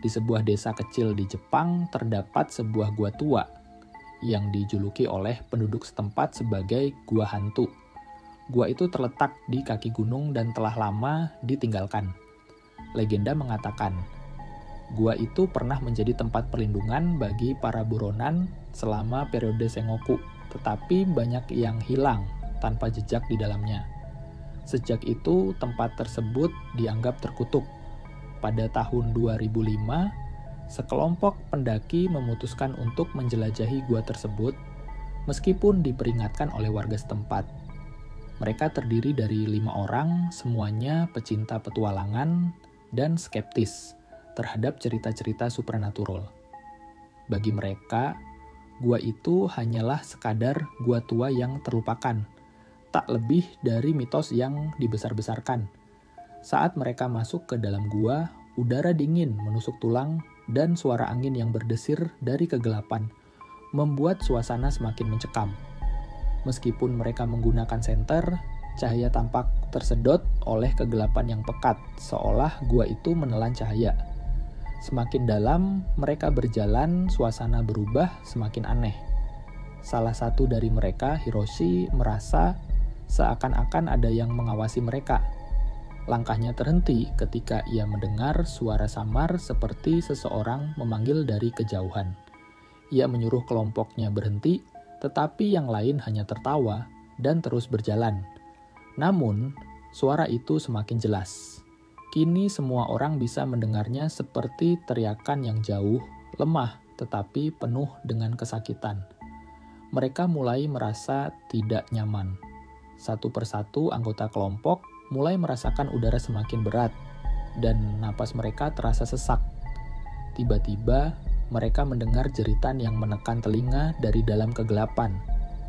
Di sebuah desa kecil di Jepang terdapat sebuah gua tua yang dijuluki oleh penduduk setempat sebagai gua hantu. Gua itu terletak di kaki gunung dan telah lama ditinggalkan. Legenda mengatakan, gua itu pernah menjadi tempat perlindungan bagi para buronan selama periode Sengoku, tetapi banyak yang hilang tanpa jejak di dalamnya. Sejak itu, tempat tersebut dianggap terkutuk. Pada tahun 2005, sekelompok pendaki memutuskan untuk menjelajahi gua tersebut, meskipun diperingatkan oleh warga setempat. Mereka terdiri dari 5 orang, semuanya pecinta petualangan dan skeptis terhadap cerita-cerita supernatural. Bagi mereka, gua itu hanyalah sekadar gua tua yang terlupakan, tak lebih dari mitos yang dibesar-besarkan. Saat mereka masuk ke dalam gua, udara dingin menusuk tulang dan suara angin yang berdesir dari kegelapan membuat suasana semakin mencekam. Meskipun mereka menggunakan senter, cahaya tampak tersedot oleh kegelapan yang pekat, seolah gua itu menelan cahaya. Semakin dalam mereka berjalan, suasana berubah semakin aneh. Salah satu dari mereka, Hiroshi, merasa seakan-akan ada yang mengawasi mereka. Langkahnya terhenti ketika ia mendengar suara samar seperti seseorang memanggil dari kejauhan. Ia menyuruh kelompoknya berhenti, tetapi yang lain hanya tertawa dan terus berjalan. Namun, suara itu semakin jelas. Kini semua orang bisa mendengarnya seperti teriakan yang jauh, lemah, tetapi penuh dengan kesakitan. Mereka mulai merasa tidak nyaman. Satu persatu anggota kelompok mulai merasakan udara semakin berat, dan napas mereka terasa sesak. Tiba-tiba, mereka mendengar jeritan yang menekan telinga dari dalam kegelapan.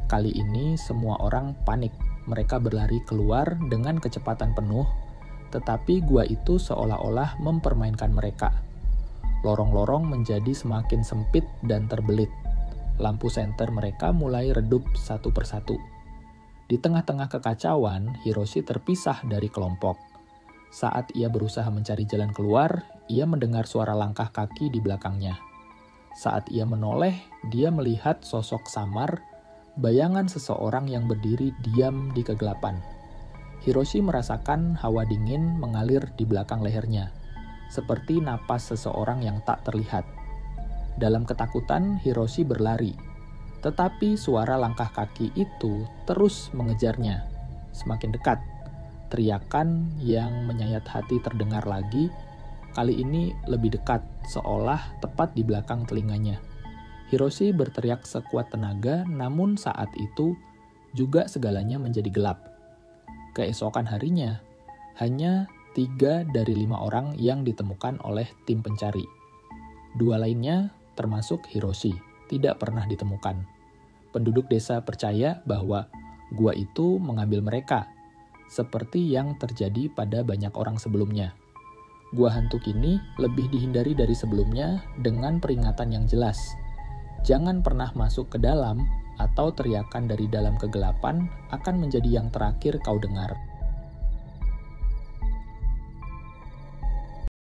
Kali ini, semua orang panik. Mereka berlari keluar dengan kecepatan penuh, tetapi gua itu seolah-olah mempermainkan mereka. Lorong-lorong menjadi semakin sempit dan terbelit. Lampu senter mereka mulai redup satu persatu. Di tengah-tengah kekacauan, Hiroshi terpisah dari kelompok. Saat ia berusaha mencari jalan keluar, ia mendengar suara langkah kaki di belakangnya. Saat ia menoleh, dia melihat sosok samar, bayangan seseorang yang berdiri diam di kegelapan. Hiroshi merasakan hawa dingin mengalir di belakang lehernya, seperti napas seseorang yang tak terlihat. Dalam ketakutan, Hiroshi berlari. Tetapi suara langkah kaki itu terus mengejarnya, semakin dekat. Teriakan yang menyayat hati terdengar lagi, kali ini lebih dekat, seolah tepat di belakang telinganya. Hiroshi berteriak sekuat tenaga, namun saat itu juga segalanya menjadi gelap. Keesokan harinya, hanya 3 dari 5 orang yang ditemukan oleh tim pencari. 2 lainnya, termasuk Hiroshi, tidak pernah ditemukan. Penduduk desa percaya bahwa gua itu mengambil mereka, seperti yang terjadi pada banyak orang sebelumnya. Gua hantu kini lebih dihindari dari sebelumnya dengan peringatan yang jelas. Jangan pernah masuk ke dalam, atau teriakan dari dalam kegelapan akan menjadi yang terakhir kau dengar.